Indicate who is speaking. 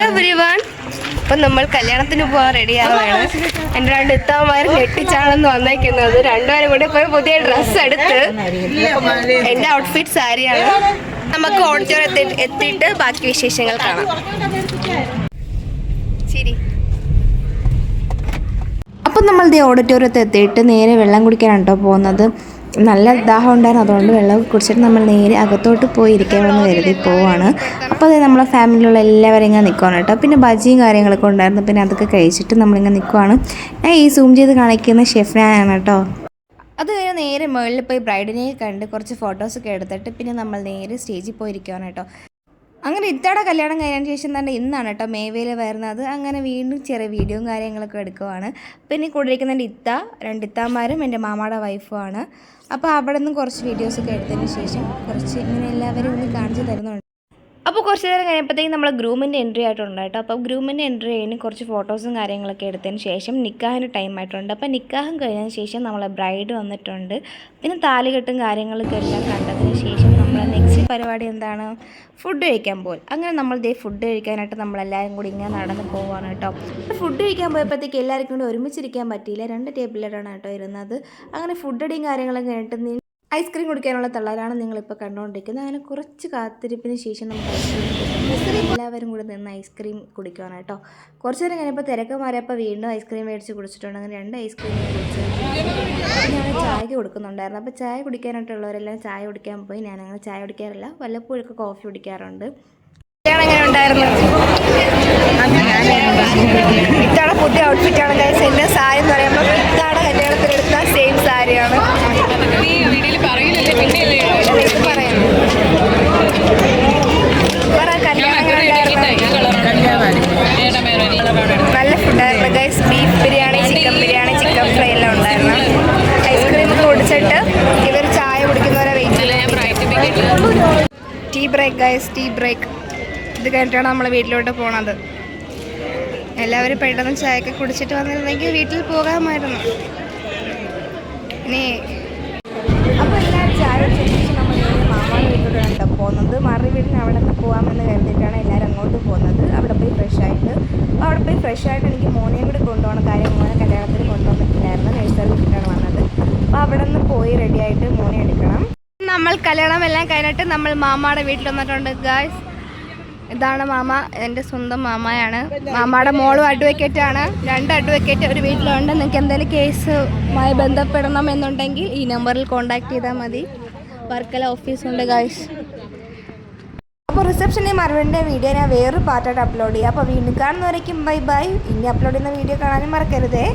Speaker 1: Everyone, അപ്പം നമ്മൾ കല്യാണത്തിന് പോകാൻ റെഡിയാവുകയാണ്. എൻ്റെ 2 ഇത്താമാർ ഞെട്ടിച്ചാണെന്ന് വന്നേക്കുന്നത്. രണ്ടുപേരും കൂടി പോയി പുതിയ ഡ്രസ്സ് എടുത്ത്. എൻ്റെ ഔട്ട്ഫിറ്റ് സാരിയാണ്. നമുക്ക് ഓഡിറ്റോറിയത്തിൽ എത്തിയിട്ട് ബാക്കി വിശേഷങ്ങൾ കാണാം. ശരി. അപ്പം നമ്മൾ ഓഡിറ്റോറിയത്തിൽ എത്തിയിട്ട് നേരെ വെള്ളം കുടിക്കാനാണ് കേട്ടോ പോകുന്നത്. നല്ല ദാഹം ഉണ്ടായിരുന്നു, അതുകൊണ്ട് വെള്ളം കുടിച്ചിട്ട് നമ്മൾ നേരെ അകത്തോട്ട് പോയി ഇരിക്കാമെന്ന് കരുതി പോവാണ്. അപ്പോൾ അത് നമ്മളെ ഫാമിലിയിലുള്ള എല്ലാവരും ഇങ്ങനെ നിൽക്കുകയാണ് കേട്ടോ. പിന്നെ ബജിയും കാര്യങ്ങളൊക്കെ ഉണ്ടായിരുന്നു, പിന്നെ അതൊക്കെ കഴിച്ചിട്ട് നമ്മളിങ്ങനെ നിൽക്കുവാണ്. ഞാൻ ഈ സൂം ചെയ്ത് കാണിക്കുന്ന ഷെഫ്നാണ് കേട്ടോ. അത് കഴിഞ്ഞ് നേരെ മുകളിൽ പോയി ബ്രൈഡിനെ കണ്ട് കുറച്ച് ഫോട്ടോസൊക്കെ എടുത്തിട്ട് പിന്നെ നമ്മൾ നേരെ സ്റ്റേജിൽ പോയിരിക്കുകയാണ് കേട്ടോ. അങ്ങനെ ഇത്തയുടെ കല്യാണം കഴിഞ്ഞതിന് ശേഷം തന്നെ ഇന്നാണ് കേട്ടോ മേവേല വരുന്നത്. അങ്ങനെ വീണ്ടും ചെറിയ വീഡിയോയും കാര്യങ്ങളൊക്കെ എടുക്കുവാണ്. പിന്നെ കൂടിയിരിക്കുന്ന എൻ്റെ 2 ഇത്താമാരും എൻ്റെ മാമാടെ വൈഫുമാണ്. അപ്പോൾ അവിടെ നിന്ന് കുറച്ച് വീഡിയോസൊക്കെ എടുത്തതിന് ശേഷം കുറച്ച് ഇങ്ങനെ എല്ലാവരും ഒന്ന് കാണിച്ചു തരുന്നുണ്ട്. അപ്പോൾ കുറച്ച് നേരം കഴിഞ്ഞപ്പോഴത്തേക്കും നമ്മൾ ഗ്രൂമിൻ്റെ എൻട്രി ആയിട്ടുണ്ട് കേട്ടോ. അപ്പോൾ ഗ്രൂമിൻ്റെ എൻട്രി കഴിഞ്ഞ് കുറച്ച് ഫോട്ടോസും കാര്യങ്ങളൊക്കെ എടുത്തതിന് ശേഷം നിക്കാഹിന് ടൈം ആയിട്ടുണ്ട്. അപ്പോൾ നിക്കാഹും കഴിഞ്ഞതിന് ശേഷം നമ്മളെ ബ്രൈഡ് വന്നിട്ടുണ്ട്. പിന്നെ താലികെട്ടും കാര്യങ്ങളൊക്കെ എല്ലാം കണ്ടതിന് ശേഷം നമ്മൾ നെക്സ്റ്റ് പരിപാടി എന്താണ്, ഫുഡ് കഴിക്കാൻ പോകും. അങ്ങനെ നമ്മൾ ഫുഡ് കഴിക്കാനായിട്ട് നമ്മളെല്ലാവരും കൂടി ഇങ്ങനെ നടന്ന് പോവുകയാണ് കേട്ടോ. ഫുഡ് കഴിക്കാൻ പോയപ്പോഴത്തേക്ക് എല്ലാവർക്കും കൂടി ഒരുമിച്ചിരിക്കാൻ പറ്റിയില്ല. 2 ടേബിളിലാണ് കേട്ടോ ഇരുന്നത്. അങ്ങനെ ഫുഡ് അടിയും കാര്യങ്ങളൊക്കെ കഴിഞ്ഞിട്ട് ഐസ്ക്രീം കുടിക്കാനുള്ള തള്ളലാണ് നിങ്ങളിപ്പോൾ കണ്ടുകൊണ്ടിരിക്കുന്നത്. അങ്ങനെ കുറച്ച് കാത്തിരിപ്പിന് ശേഷം നമുക്ക് ഐസ്ക്രീം എല്ലാവരും കൂടി നിന്ന് ഐസ്ക്രീം കുടിക്കുകയാണ് കേട്ടോ. കുറച്ച് നേരം കഴിഞ്ഞപ്പോൾ തിരക്ക് മാറിയപ്പോൾ വീണ്ടും ഐസ്ക്രീം മേടിച്ച് കുടിച്ചിട്ടുണ്ട്. അങ്ങനെ 2 ഐസ്ക്രീം കുടിച്ച് ഞാൻ ചായക്ക് കൊടുക്കുന്നുണ്ടായിരുന്നു. അപ്പോൾ ചായ കുടിക്കാനായിട്ടുള്ളവരെല്ലാം ചായ കുടിക്കാൻ പോയി. ഞാനങ്ങനെ ചായ കുടിക്കാറില്ല, വല്ലപ്പോഴൊക്കെ കോഫി കുടിക്കാറുണ്ട്. എങ്ങനെ ഉണ്ടായിരുന്നു? ഇത്തവണ പുതിയ ഔട്ട്ഫിറ്റാണ് ഗൈസ്. എൻ്റെ സാരി എന്ന് പറയുമ്പോൾ ഇത്തവണ കല്യാണത്തിനെടുത്ത സെയിം സാരിയാണ്. നല്ല ഫുഡായിരുന്നു guys. Beef biryani, chicken biryani, chicken fry എല്ലാം ഉണ്ടായിരുന്നു. ഐസ്ക്രീം ഒക്കെ കുടിച്ചിട്ട് ഇവർ ചായ കുടിക്കുന്നവരെ വെയിറ്റ് ചെയ്യാം. Tea break guys, tea break. ഇത് കഴിഞ്ഞിട്ടാണ് നമ്മൾ വീട്ടിലോട്ട് പോണത്. എല്ലാവരും പെട്ടെന്ന് ചായയൊക്കെ കുടിച്ചിട്ട് വന്നിരുന്നെങ്കിൽ വീട്ടിൽ പോകാമായിരുന്നു. ഇനി അപ്പോൾ എല്ലാവരും ചായ കുടിച്ചതിന് ശേഷം നമ്മൾ മാമാടെ വീട്ടിലോട്ടാണ് കേട്ടോ പോകുന്നത്. മാറി വീടിന് അവിടെ നിന്ന് പോകാമെന്ന് കരുതിയിട്ടാണ് എല്ലാവരും അങ്ങോട്ട് പോകുന്നത്. അവിടെ പോയി ഫ്രഷായിട്ട് എനിക്ക് മോനെയും കൂടി കൊണ്ടുപോകണം. കാര്യം മോനെ കല്യാണത്തിന് കൊണ്ടുവന്നിട്ടില്ലായിരുന്നു, നഴ്സറി വീട്ടിലാണ് വന്നത്. അപ്പോൾ അവിടെ നിന്ന് പോയി റെഡിയായിട്ട് മോനെ എടുക്കണം. നമ്മൾ കല്യാണം എല്ലാം കഴിഞ്ഞിട്ട് നമ്മൾ മാമാടെ വീട്ടിൽ വന്നിട്ടുണ്ട് ഗായ്സ്. ഇതാണ് മാമ, എൻ്റെ സ്വന്തം മാമയാണ്. മാമാടെ മോളും അഡ്വക്കേറ്റാണ്. 2 അഡ്വക്കേറ്റ് ഒരു വീട്ടിലുണ്ട്. നിങ്ങൾക്ക് എന്തെങ്കിലും കേസുമായി ബന്ധപ്പെടണം എന്നുണ്ടെങ്കിൽ ഈ നമ്പറിൽ കോൺടാക്ട് ചെയ്താൽ മതി. വർക്കല ഓഫീസുണ്ട് ഗായ്സ്. അപ്പോൾ റിസപ്ഷൻ്റെ മറുപടിൻ്റെ വീഡിയോ ഞാൻ വേറൊരു പാർട്ടായിട്ട് അപ്ലോഡ് ചെയ്യാം. അപ്പോൾ വീണ്ടും കാണുന്നവരേക്കും ബൈ ബൈ. ഇനി അപ്ലോഡ് ചെയ്യുന്ന വീഡിയോ കാണാനും മറക്കരുതേ.